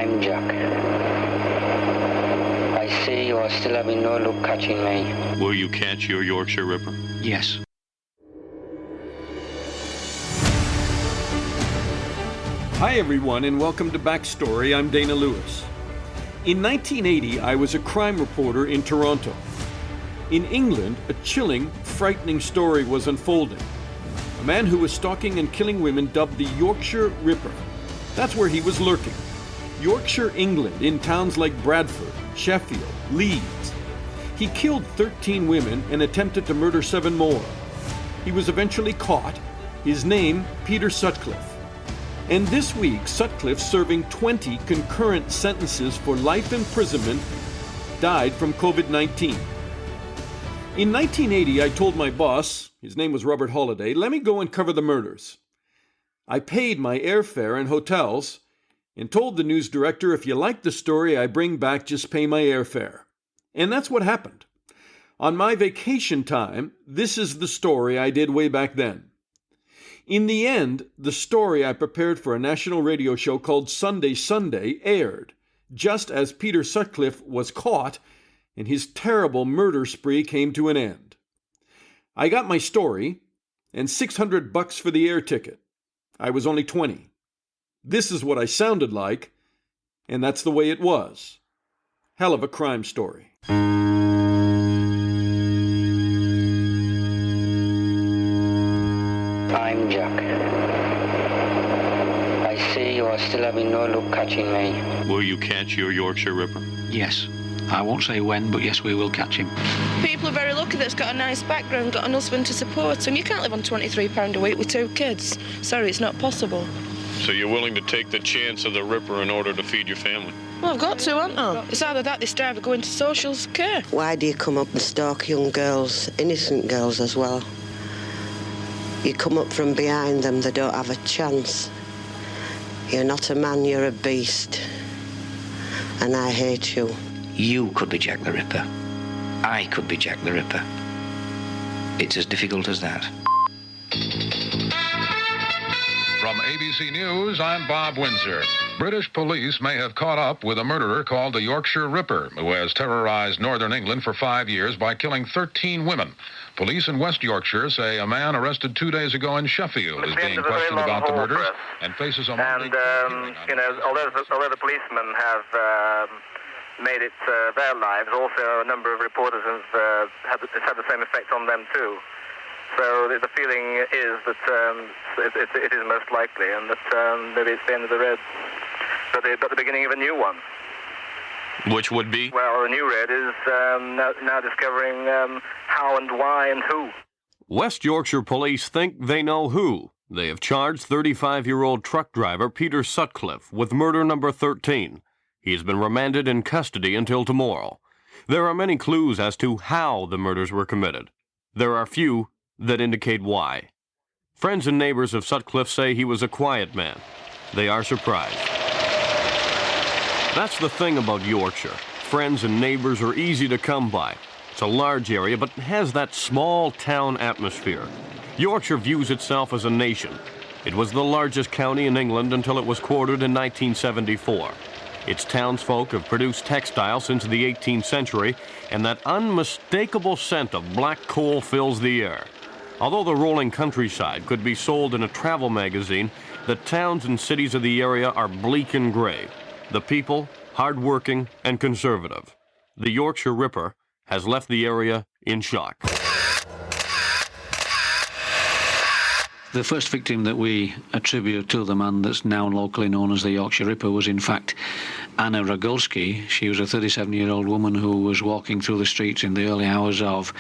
I'm Jack. I see you are still having no luck catching me. Will you catch your Yorkshire Ripper? Yes. Hi everyone and welcome to Backstory. I'm Dana Lewis. In 1980, I was a crime reporter in Toronto. In England, a chilling, frightening story was unfolding. A man who was stalking and killing women dubbed the Yorkshire Ripper. That's where he was lurking. Yorkshire, England, in towns like Bradford, Sheffield, Leeds. He killed 13 women and attempted to murder 7 more. He was eventually caught. His name, Peter Sutcliffe. And this week, Sutcliffe, serving 20 concurrent sentences for life imprisonment, died from COVID-19. In 1980, I told my boss, his name was Robert Holliday, let me go and cover the murders. I paid my airfare and hotels and told the news director, if you like the story I bring back, just pay my airfare. And that's what happened. On my vacation time, this is the story I did way back then. In the end, the story I prepared for a national radio show called Sunday Sunday aired, just as Peter Sutcliffe was caught and his terrible murder spree came to an end. I got my story and $600 for the air ticket. I was only 20. This is what I sounded like, and that's the way it was. Hell of a crime story. I'm Jack. I see you are still having no luck catching me. Will you catch your Yorkshire Ripper? Yes. I won't say when, but yes, we will catch him. People are very lucky that's got a nice background, got an husband to support him. You can't live on £23 a week with 2 kids. Sorry, it's not possible. So you're willing to take the chance of the Ripper in order to feed your family? Well, I've got to, haven't I? It's either that, they strive to go into social care. Why do you come up and stalk young girls, innocent girls as well? You come up from behind them, they don't have a chance. You're not a man, you're a beast. And I hate you. You could be Jack the Ripper. I could be Jack the Ripper. It's as difficult as that. From ABC News, I'm Bob Windsor. British police may have caught up with a murderer called the Yorkshire Ripper, who has terrorized northern England for 5 years by killing 13 women. Police in West Yorkshire say a man arrested 2 days ago in Sheffield is being questioned about the murders and faces a Monday although the policemen have made it their lives, also a number of reporters have it's had the same effect on them too. So the feeling is that it is most likely, and that maybe it's the end of the road, but the beginning of a new one. Which would be? Well, the new red is now discovering how and why and who. West Yorkshire police think they know who. They have charged 35-year-old truck driver Peter Sutcliffe with murder number 13. He has been remanded in custody until tomorrow. There are many clues as to how the murders were committed. There are few that indicate why. Friends and neighbors of Sutcliffe say he was a quiet man. They are surprised. That's the thing about Yorkshire. Friends and neighbors are easy to come by. It's a large area, but has that small town atmosphere. Yorkshire views itself as a nation. It was the largest county in England until it was quartered in 1974. Its townsfolk have produced textiles since the 18th century, and that unmistakable scent of black coal fills the air. Although the rolling countryside could be sold in a travel magazine, the towns and cities of the area are bleak and gray. The people, hard-working and conservative. The Yorkshire Ripper has left the area in shock. The first victim that we attribute to the man that's now locally known as the Yorkshire Ripper was in fact Anna Ragulski. She was a 37-year-old woman who was walking through the streets in the early hours of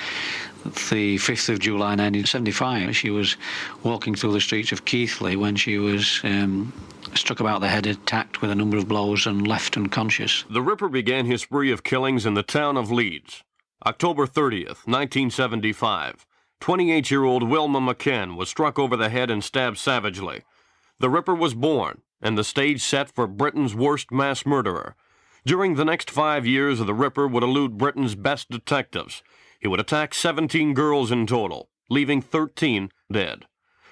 the 5th of July 1975. She was walking through the streets of Keighley when she was struck about the head, attacked with a number of blows and left unconscious. The Ripper began his spree of killings in the town of Leeds. October 30th, 1975. 28-year-old Wilma McKen was struck over the head and stabbed savagely. The Ripper was born, and the stage set for Britain's worst mass murderer. During the next 5 years, the Ripper would elude Britain's best detectives. He would attack 17 girls in total, leaving 13 dead.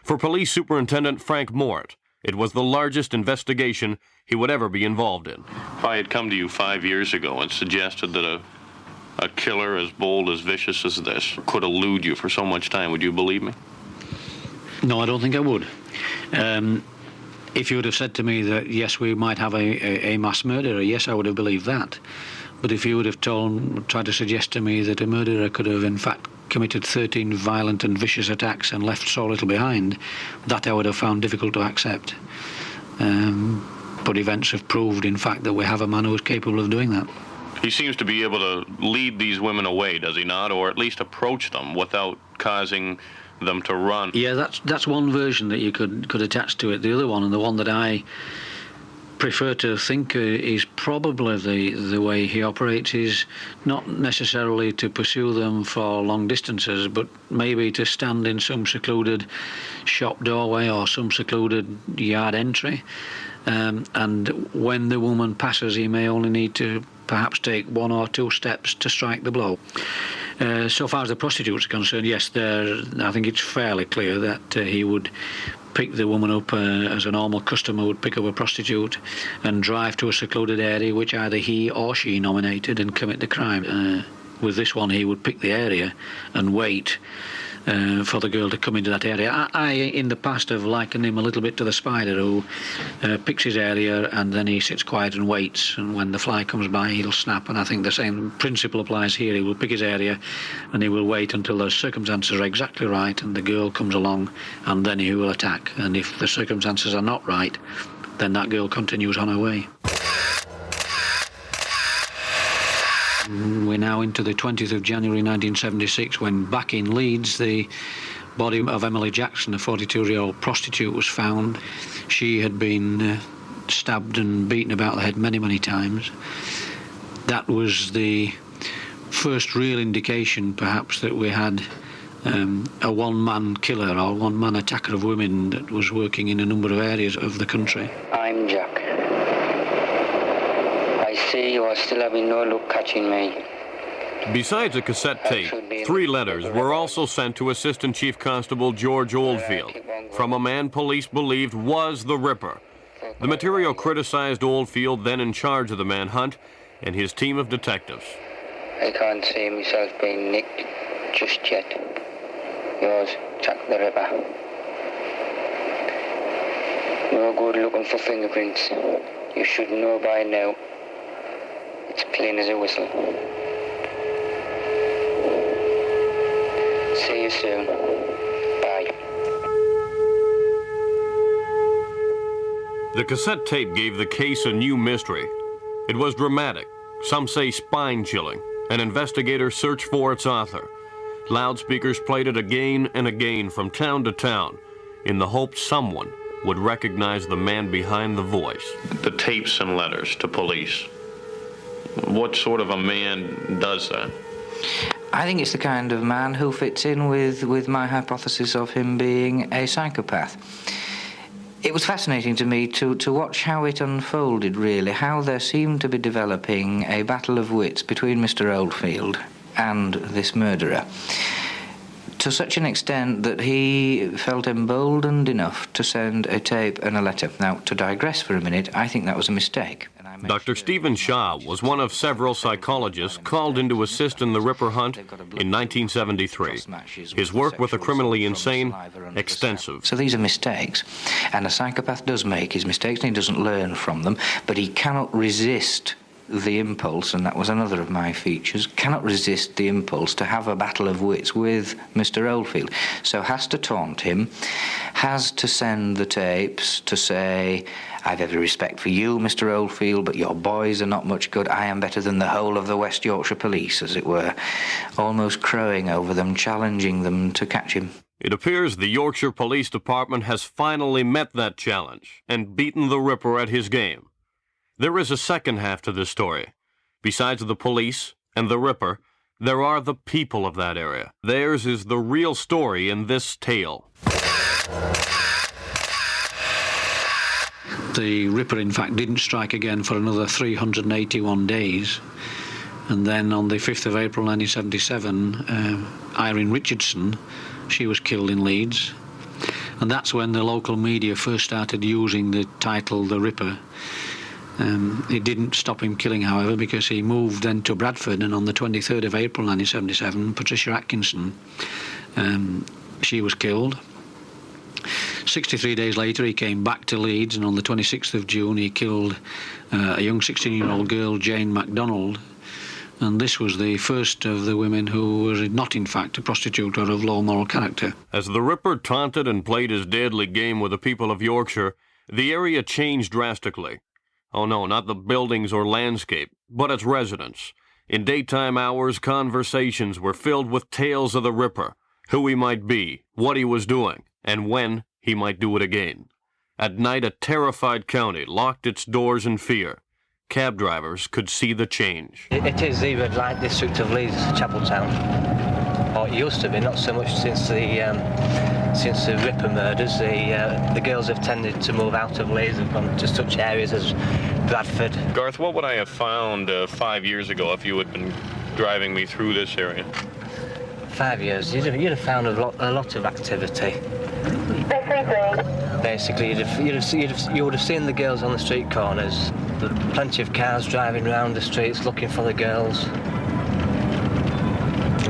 For Police Superintendent Frank Mort, It was the largest investigation he would ever be involved in. If I had come to you 5 years ago and suggested that a killer as bold, as vicious as this could elude you for so much time, would you believe me? No, I don't think I would. If you would have said to me that, yes, we might have a mass murderer, yes, I would have believed that. But if you would have tried to suggest to me that a murderer could have, in fact, committed 13 violent and vicious attacks and left so little behind, that I would have found difficult to accept. But events have proved, in fact, that we have a man who is capable of doing that. He seems to be able to lead these women away, does he not? Or at least approach them without causing them to run. Yeah, that's one version that you could attach to it. The other one, and the one that I prefer to think is probably the way he operates, is not necessarily to pursue them for long distances, but maybe to stand in some secluded shop doorway or some secluded yard entry, and when the woman passes, he may only need to perhaps take 1 or 2 steps to strike the blow. So far as the prostitutes are concerned, yes, I think it's fairly clear that he would pick the woman up as a normal customer would pick up a prostitute and drive to a secluded area which either he or she nominated and commit the crime. With this one, he would pick the area and wait for the girl to come into that area. I, in the past, have likened him a little bit to the spider who picks his area and then he sits quiet and waits, and when the fly comes by, he'll snap. And I think the same principle applies here. He will pick his area and he will wait until the circumstances are exactly right and the girl comes along, and then he will attack. And if the circumstances are not right, then that girl continues on her way. We're now into the 20th of January 1976, when back in Leeds the body of Emily Jackson, a 42-year-old prostitute, was found. She had been stabbed and beaten about the head many, many times. That was the first real indication, perhaps, that we had a one-man killer or one-man attacker of women that was working in a number of areas of the country. I'm Jack. I see you are still having no luck catching me. Besides a cassette tape, 3 letters were also sent to Assistant Chief Constable George Oldfield from a man police believed was the Ripper. The material criticized Oldfield, then in charge of the manhunt, and his team of detectives. I can't see myself being nicked just yet. Yours, Jack the Ripper. No good looking for fingerprints. You should know by now. It's plain as a whistle. See you soon. Bye. The cassette tape gave the case a new mystery. It was dramatic, some say spine-chilling. An investigator searched for its author. Loudspeakers played it again and again from town to town, in the hope someone would recognize the man behind the voice. The tapes and letters to police. What sort of a man does that? I think it's the kind of man who fits in with my hypothesis of him being a psychopath. It was fascinating to me to watch how it unfolded, really, how there seemed to be developing a battle of wits between Mr. Oldfield and this murderer, to such an extent that he felt emboldened enough to send a tape and a letter. Now, to digress for a minute, I think that was a mistake. Dr. Stephen Shaw was one of several psychologists called in to assist in the Ripper hunt in 1973. His work with the criminally insane, extensive. So these are mistakes, and a psychopath does make his mistakes and he doesn't learn from them, but he cannot resist the impulse, and that was another of my features, cannot resist the impulse to have a battle of wits with Mr. Oldfield. So has to taunt him, has to send the tapes to say, I've every respect for you, Mr. Oldfield, but your boys are not much good. I am better than the whole of the West Yorkshire police, as it were, almost crowing over them, challenging them to catch him. It appears the Yorkshire Police Department has finally met that challenge and beaten the Ripper at his game. There is a second half to this story. Besides the police and the Ripper, there are the people of that area. Theirs is the real story in this tale. The Ripper, in fact, didn't strike again for another 381 days. And then on the 5th of April 1977, Irene Richardson, she was killed in Leeds. And that's when the local media first started using the title The Ripper. It didn't stop him killing, however, because he moved then to Bradford, and on the 23rd of April 1977, Patricia Atkinson, she was killed. 63 days later, he came back to Leeds, and on the 26th of June, he killed a young 16-year-old girl, Jane MacDonald. And this was the first of the women who was not, in fact, a prostitute or of low moral character. As the Ripper taunted and played his deadly game with the people of Yorkshire, the area changed drastically. Oh no, not the buildings or landscape, but its residents. In daytime hours, conversations were filled with tales of the Ripper, who he might be, what he was doing, and when he might do it again. At night, a terrified county locked its doors in fear. Cab drivers could see the change. It is the red light district of Leeds, Chapeltown. Or it used to be, not so much since the Ripper murders. The girls have tended to move out of Leeds and gone to such areas as Bradford. Garth, what would I have found 5 years ago if you had been driving me through this area? 5 years, you'd have found a lot of activity. Basically, you would have seen the girls on the street corners. There were plenty of cars driving around the streets looking for the girls.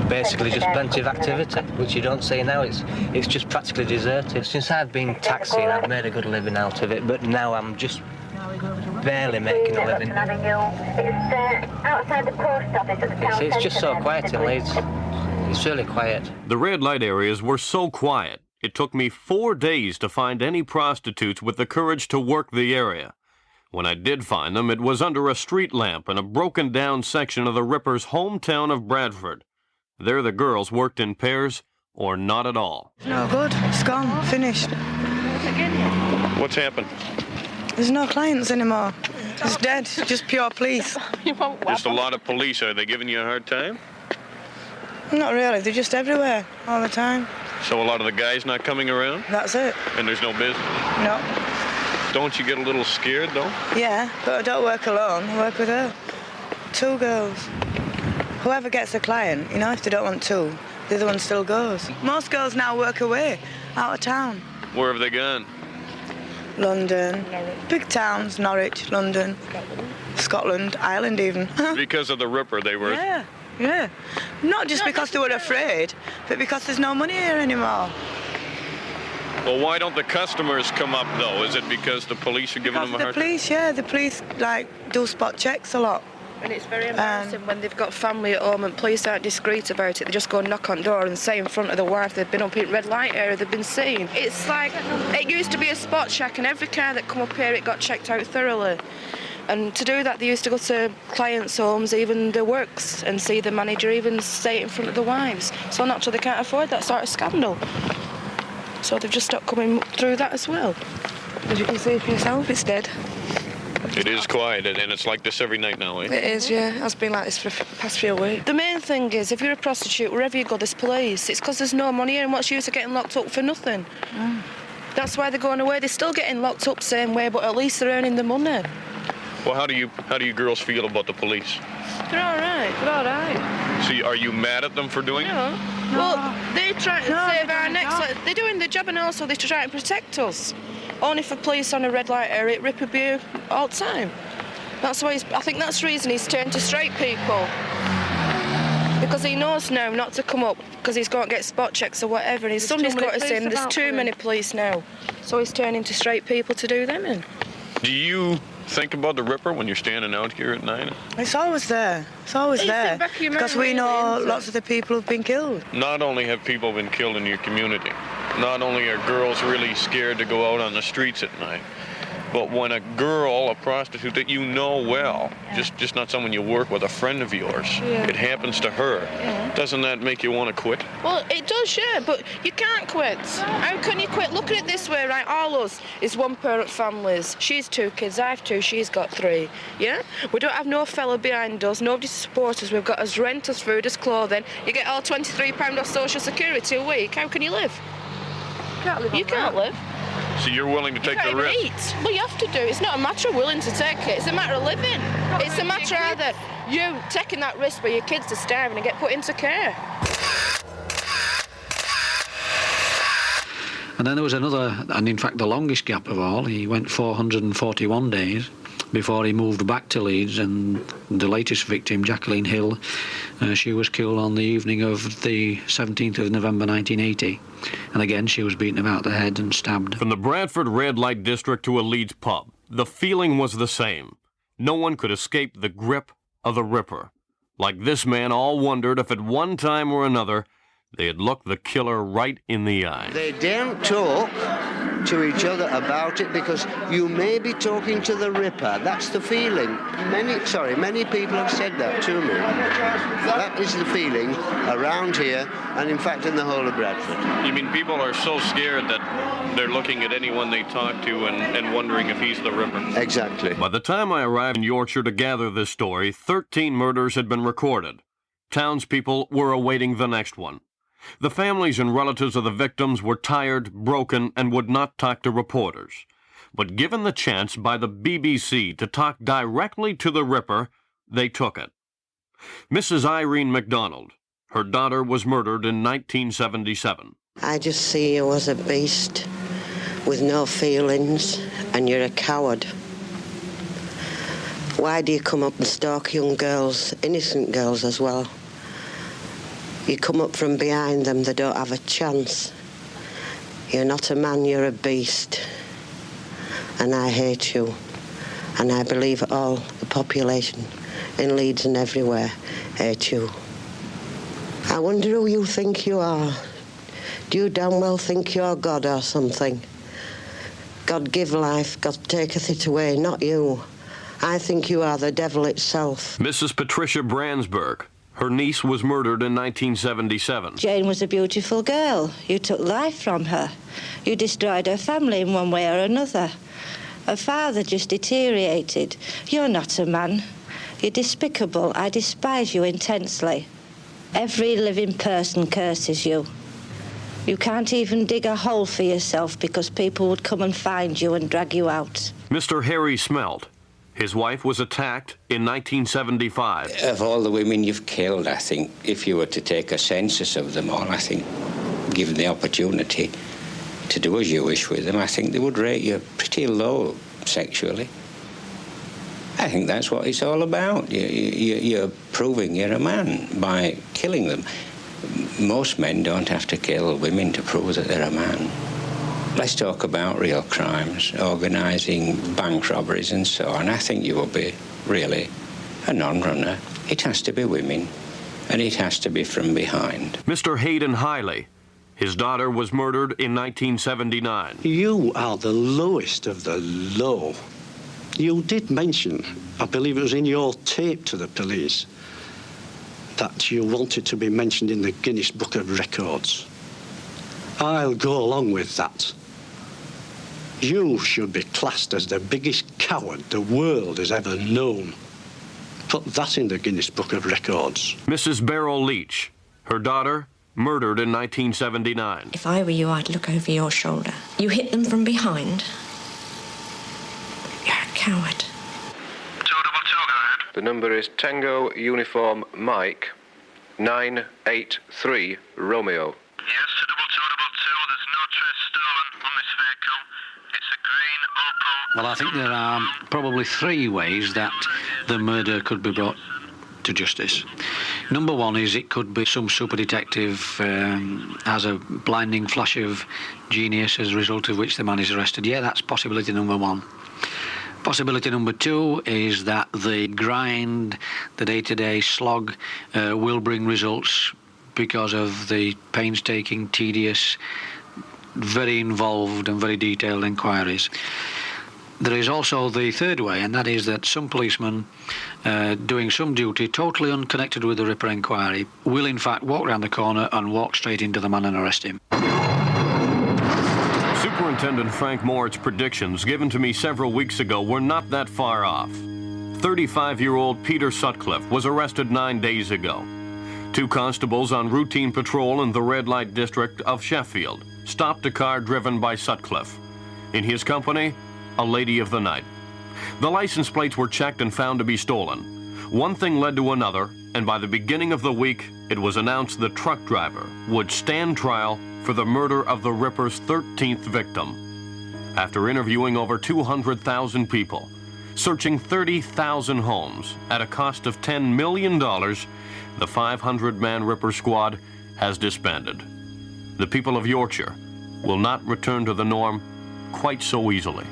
Basically, just plenty of activity, which you don't see now. It's just practically deserted. Since I've been taxiing, I've made a good living out of it, but now I'm just barely making a living. It's just so quiet in Leeds. It's really quiet. The red light areas were so quiet, it took me 4 days to find any prostitutes with the courage to work the area. When I did find them, it was under a street lamp in a broken-down section of the Ripper's hometown of Bradford. There the girls worked in pairs or not at all. No good. It's gone. Finished. What's happened? There's no clients anymore. It's dead. Just pure police. Just a lot of police. Are they giving you a hard time? Not really. They're just everywhere all the time. So a lot of the guys not coming around? That's it. And there's no business? No. Don't you get a little scared, though? Yeah, but I don't work alone. I work with her. 2 girls. Whoever gets a client, you know, if they don't want 2, the other one still goes. Most girls now work away, out of town. Where have they gone? London. Big towns, Norwich, London, Scotland, Ireland even. Because of the Ripper, they were... Yeah. Not just because they were afraid, but because there's no money here anymore. Well, why don't the customers come up, though? Is it because the police are giving them a hard time? The police, do spot checks a lot. And it's very embarrassing when they've got family at home and police aren't discreet about it. They just go and knock on the door and say in front of the wife they've been up in red light area, they've been seen. It's like, it used to be a spot check, and every car that come up here, it got checked out thoroughly. And to do that, they used to go to clients' homes, even the works, and see the manager, even say it in front of the wives. So naturally, they can't afford that sort of scandal. So they've just stopped coming through that as well. As you can see for yourself, it's dead. It is quiet, and it's like this every night now, eh? It is, yeah. It has been like this for the past few weeks. The main thing is, if you're a prostitute, wherever you go, there's police. It's because there's no money here, and what's the use of getting locked up for nothing? That's why they're going away. They're still getting locked up same way, but at least they're earning the money. Well, how do you girls feel about the police? They're all right. They're all right. See, are you mad at them for doing it? No. Well, they're trying to save our necks. They're doing their job, and also they're trying to protect us. Only for police on a red light area, it rip abuse all the time. That's why I think that's the reason he's turned to straight people. Because he knows now not to come up, because he's got to get spot checks or whatever, and his somebody's got to say him, there's too many police now. So he's turning to straight people to do them in. Do you think about the Ripper when you're standing out here at night? It's always there. It's always there. Because we know lots of the people who've been killed. Not only have people been killed in your community, not only are girls really scared to go out on the streets at night, but when a girl, a prostitute that you know well, just not someone you work with, a friend of yours, it happens to her, doesn't that make you want to quit? Well, it does, yeah, but you can't quit. How can you quit? Look at it this way, right? All us is one-parent families. She's 2 kids, I've 2, she's got 3, yeah? We don't have no fella behind us, nobody to support us. We've got us rent, us food, us clothing. You get all £23 off social security a week. How can you live? You can't live. So you're willing to take the risk? Eat. Well, you have to do. It's not a matter of willing to take it. It's a matter of living. It's a matter of either you taking that risk where your kids are starving and get put into care. And then there was another, and in fact the longest gap of all. He went 441 days before he moved back to Leeds, and the latest victim, Jacqueline Hill, she was killed on the evening of the 17th of November 1980. And again, she was beaten about the head and stabbed. From the Bradford red light district to a Leeds pub, the feeling was the same. No one could escape the grip of the Ripper. Like this man, all wondered if at one time or another they had looked the killer right in the eye. They don't talk to each other about it because you may be talking to the Ripper. That's the feeling. Many people have said that to me. That is the feeling around here and in fact in the whole of Bradford. You mean people are so scared that they're looking at anyone they talk to and wondering if he's the Ripper? Exactly. By the time I arrived in Yorkshire to gather this story, 13 murders had been recorded. Townspeople were awaiting the next one. The families and relatives of the victims were tired, broken, and would not talk to reporters. But given the chance by the BBC to talk directly to the Ripper, they took it. Mrs. Irene MacDonald. Her daughter was murdered in 1977. I just see you as a beast with no feelings, and you're a coward. Why do you come up and stalk young girls, innocent girls as well? You come up from behind them, they don't have a chance. You're not a man, you're a beast. And I hate you. And I believe all the population in Leeds and everywhere hate you. I wonder who you think you are. Do you damn well think you're God or something? God give life, God taketh it away, not you. I think you are the devil itself. Mrs. Patricia Bransburg. Her niece was murdered in 1977. Jane was a beautiful girl. You took life from her. You destroyed her family in one way or another. Her father just deteriorated. You're not a man. You're despicable. I despise you intensely. Every living person curses you. You can't even dig a hole for yourself because people would come and find you and drag you out. Mr. Harry Smelt. His wife was attacked in 1975. Of all the women you've killed, I think, if you were to take a census of them all, I think, given the opportunity to do as you wish with them, I think they would rate you pretty low sexually. I think that's what it's all about. You're proving you're a man by killing them. Most men don't have to kill women to prove that they're a man. Let's talk about real crimes, organising bank robberies and so on. I think you will be really a non-runner. It has to be women, and it has to be from behind. Mr. Hayden Hiley. His daughter was murdered in 1979. You are the lowest of the low. You did mention, I believe it was in your tape to the police, that you wanted to be mentioned in the Guinness Book of Records. I'll go along with that. You should be classed as the biggest coward the world has ever known. Put that in the Guinness Book of Records. Mrs. Beryl Leach. Her daughter, murdered in 1979. If I were you, I'd look over your shoulder. You hit them from behind. You're a coward. The number is Tango Uniform Mike 983 Romeo. Yes, to 222, there's no trace stolen on this vehicle. It's a green Opel. Well, I think there are probably three ways that the murder could be brought to justice. Number one is it could be some super detective has a blinding flash of genius as a result of which the man is arrested. Yeah, that's possibility number one. Possibility number two is that the grind, the day-to-day slog, will bring results because of the painstaking, tedious, very involved and very detailed inquiries. There is also the third way, and that is that some policemen doing some duty totally unconnected with the Ripper inquiry will in fact walk round the corner and walk straight into the man and arrest him. Superintendent Frank Moore's predictions given to me several weeks ago were not that far off. 35-year-old Peter Sutcliffe was arrested 9 days ago. Two constables on routine patrol in the red light district of Sheffield stopped a car driven by Sutcliffe. In his company, a lady of the night. The license plates were checked and found to be stolen. One thing led to another, and by the beginning of the week, it was announced the truck driver would stand trial for the murder of the Ripper's 13th victim. After interviewing over 200,000 people, searching 30,000 homes at a cost of $10 million, the 500-man Ripper squad has disbanded. The people of Yorkshire will not return to the norm quite so easily.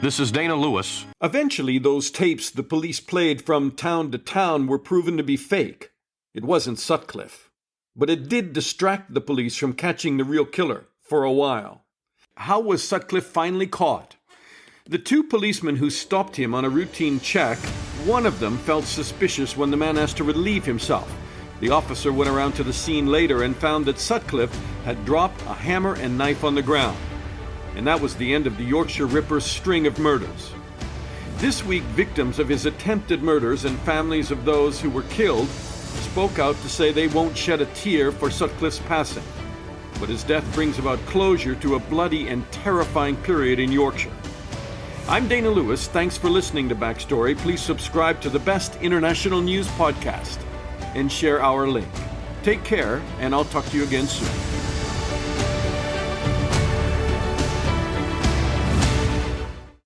This is Dana Lewis. Eventually, those tapes the police played from town to town were proven to be fake. It wasn't Sutcliffe. But it did distract the police from catching the real killer for a while. How was Sutcliffe finally caught? The two policemen who stopped him on a routine check, one of them felt suspicious when the man asked to relieve himself. The officer went around to the scene later and found that Sutcliffe had dropped a hammer and knife on the ground. And that was the end of the Yorkshire Ripper's string of murders. This week, victims of his attempted murders and families of those who were killed spoke out to say they won't shed a tear for Sutcliffe's passing. But his death brings about closure to a bloody and terrifying period in Yorkshire. I'm Dana Lewis. Thanks for listening to Backstory. Please subscribe to the best international news podcast and share our link. Take care, and I'll talk to you again soon.